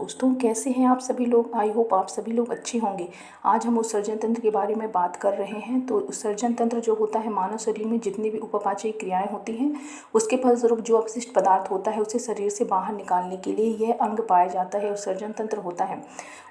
दोस्तों, कैसे हैं आप सभी लोग। आई होप आप सभी लोग अच्छे होंगे। आज हम उत्सर्जन तंत्र के बारे में बात कर रहे हैं। तो उत्सर्जन तंत्र जो होता है, मानव शरीर में जितनी भी उपापचयी क्रियाएं होती हैं उसके फलस्वरूप जो अपशिष्ट पदार्थ होता है उसे शरीर से बाहर निकालने के लिए यह अंग पाया जाता है, उत्सर्जन तंत्र होता है।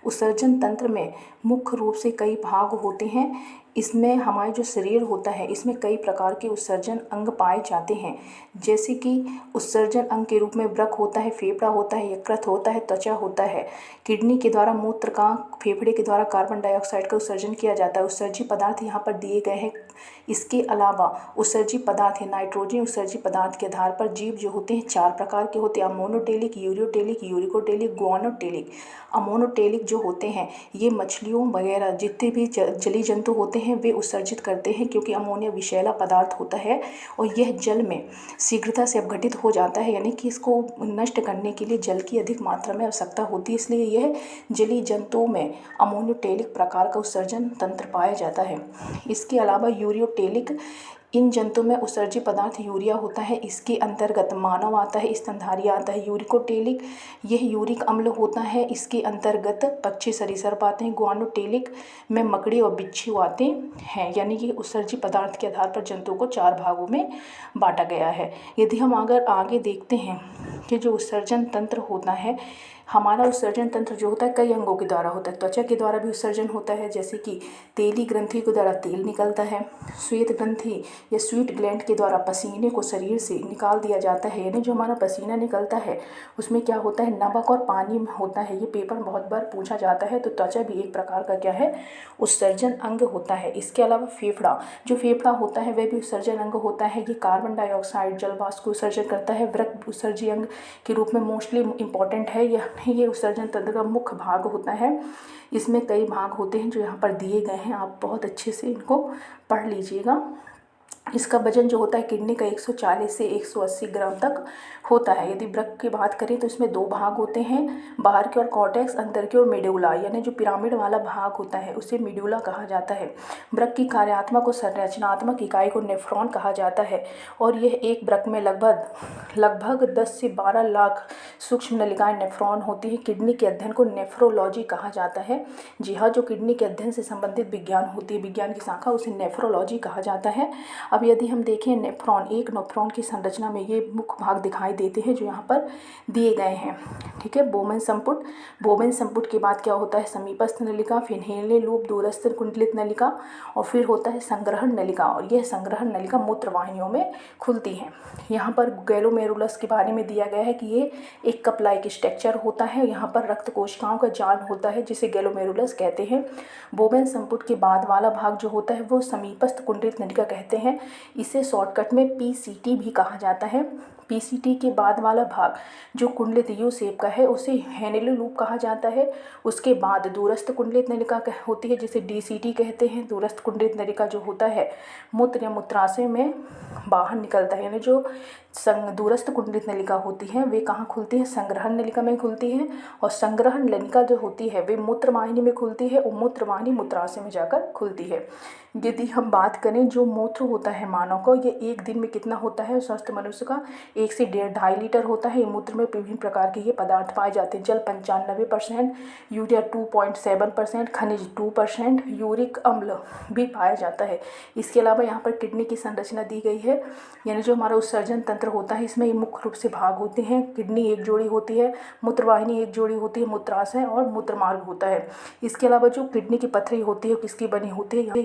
उत्सर्जन तंत्र में मुख्य रूप से कई भाग होते हैं। इसमें हमारे जो शरीर होता है इसमें कई प्रकार के उत्सर्जन अंग पाए जाते हैं, जैसे कि उत्सर्जन अंग के रूप में वृक्क होता है, फेफड़ा होता है, यकृत होता है, त्वचा होता है। किडनी के द्वारा मूत्र का, फेफड़े के द्वारा कार्बन डाइऑक्साइड का उत्सर्जन किया जाता है। उत्सर्जी पदार्थ यहाँ पर दिए गए हैं। इसके अलावा उत्सर्जी पदार्थ है नाइट्रोजन। उत्सर्जी पदार्थ के आधार पर जीव जो होते हैं 4 प्रकार के होते हैं: अमोनोटेलिक, यूरियोटेलिक, यूरिकोटेलिक, गुआनोटेलिक। अमोनोटेलिक जो होते हैं ये मछलियों वगैरह जितने भी जलीय जंतु होते हैं वे उत्सर्जित करते हैं, क्योंकि अमोनिया विषैला पदार्थ होता है और यह जल में शीघ्रता से अपघटित हो जाता है, यानी कि इसको नष्ट करने के लिए जल की अधिक मात्रा में आवश्यकता होती है। इसलिए यह जलीय जंतुओं में अमोनोटेलिक प्रकार का उत्सर्जन तंत्र पाया जाता है। इसके अलावा यूरियोटेलिक, इन जंतुओं में उत्सर्जी पदार्थ यूरिया होता है। इसके अंतर्गत मानव आता है, स्तनधारी आता है। यूरिकोटेलिक, यह यूरिक अम्ल होता है। इसके अंतर्गत पक्षी सरीसृप आते हैं। गुआनोटेलिक में मकड़ी और बिच्छू आते हैं। यानी कि उत्सर्जी पदार्थ के आधार पर जंतुओं को 4 भागों में बांटा गया है। यदि हम अगर आगे देखते हैं कि जो उत्सर्जन तंत्र होता है, हमारा उत्सर्जन तंत्र जो होता है कई अंगों के द्वारा होता है। त्वचा के द्वारा भी उत्सर्जन होता है, जैसे कि तेली ग्रंथि के द्वारा तेल निकलता है। श्वेत ग्रंथि या स्वीट ग्लैंड के द्वारा पसीने को शरीर से निकाल दिया जाता है। यानी जो हमारा पसीना निकलता है उसमें क्या होता है, नमक और पानी होता है। ये पेपर बहुत बार पूछा जाता है। तो त्वचा भी एक प्रकार का क्या है, उत्सर्जन अंग होता है। इसके अलावा फेफड़ा, जो फेफड़ा होता है वह भी उत्सर्जन अंग होता है। ये कार्बन डाइऑक्साइड, जल वाष्प को उत्सर्जन करता है। वृक्क उत्सर्जी अंग के रूप में मोस्टली इंपॉर्टेंट है। ये उत्सर्जन तंत्र का मुख्य भाग होता है। इसमें कई भाग होते हैं जो यहाँ पर दिए गए हैं, आप बहुत अच्छे से इनको पढ़ लीजिएगा। इसका वजन जो होता है किडनी का 140 से 180 ग्राम तक होता है। यदि वृक्क की बात करें तो इसमें 2 भाग होते हैं, बाहर की ओर कॉर्टेक्स, अंदर की ओर मेडुला। यानी जो पिरामिड वाला भाग होता है उसे मेडुला कहा जाता है। वृक्क की कार्यात्मक और संरचनात्मक इकाई को नेफ्रॉन कहा जाता है और यह एक वृक्क में लगभग 10 से 12 लाख सूक्ष्म नलिकाएं नेफ्रॉन होती है। किडनी के अध्ययन को नेफ्रोलॉजी कहा जाता है। जी हाँ, जो किडनी के अध्ययन से संबंधित विज्ञान होती है, विज्ञान की शाखा, उसे नेफ्रोलॉजी कहा जाता है। अब यदि हम देखें नेफ्रॉन, एक नेफ्रॉन की संरचना में ये मुख्य भाग दिखाई देते हैं जो यहाँ पर दिए गए हैं। ठीक है, बोमेन संपुट। बोमेन संपुट के बाद क्या होता है, समीपस्थ नलिका, फिर हेले लूप, दूरस्थ कुंडलित नलिका और फिर होता है संग्रहण नलिका। और यह संग्रहण नलिका मूत्रवाहिनियों में खुलती है। यहाँ पर ग्लोमेरुलस के बारे में दिया गया है कि ये एक कप लाइक स्ट्रक्चर होता है। यहाँ पर रक्त कोशिकाओं का जाल होता है जिसे ग्लोमेरुलस कहते हैं। बोमेन संपुट के बाद वाला भाग जो होता है वो समीपस्थ कुंडलित नलिका कहते हैं। इसे शॉर्टकट में पीसीटी भी कहा जाता है। पीसीटी के बाद वाला भाग जो कुंडलित यू शेप का है उसे हेनेले लूप कहा जाता है। उसके बाद दूरस्थ कुंडलित नलिका होती है जिसे डीसीटी कहते हैं। दूरस्थ कुंडलित नलिका जो होता है मूत्र या मूत्राशय में बाहर निकलता है। यानी जो दूरस्थ कुंडलित नलिका होती है वे कहाँ खुलती है, संग्रहण नलिका में खुलती है। और संग्रहण नलिका जो होती है वे मूत्रवाहिनी में खुलती है और मूत्रवाहिनी मूत्राशय में जाकर खुलती है। यदि हम बात करें जो मूत्र होता है मानव को, ये एक दिन में कितना होता है, स्वस्थ मनुष्य का 1 से 1.5 लीटर होता है। ये मूत्र में विभिन्न प्रकार के ये पदार्थ पाए जाते हैं। जल 95%, यूरिया 2.7%, खनिज 2%, यूरिक अम्ल भी पाया जाता है। इसके अलावा यहाँ पर किडनी की संरचना दी गई है। यानी जो हमारा उत्सर्जन तंत्र होता है इसमें मुख्य रूप से भाग होते हैं। किडनी एक जोड़ी होती है, मूत्रवाहिनी एक जोड़ी होती है, मूत्राशय और मूत्रमार्ग होता है। इसके अलावा जो किडनी की पथरी होती है किसकी बनी होती है,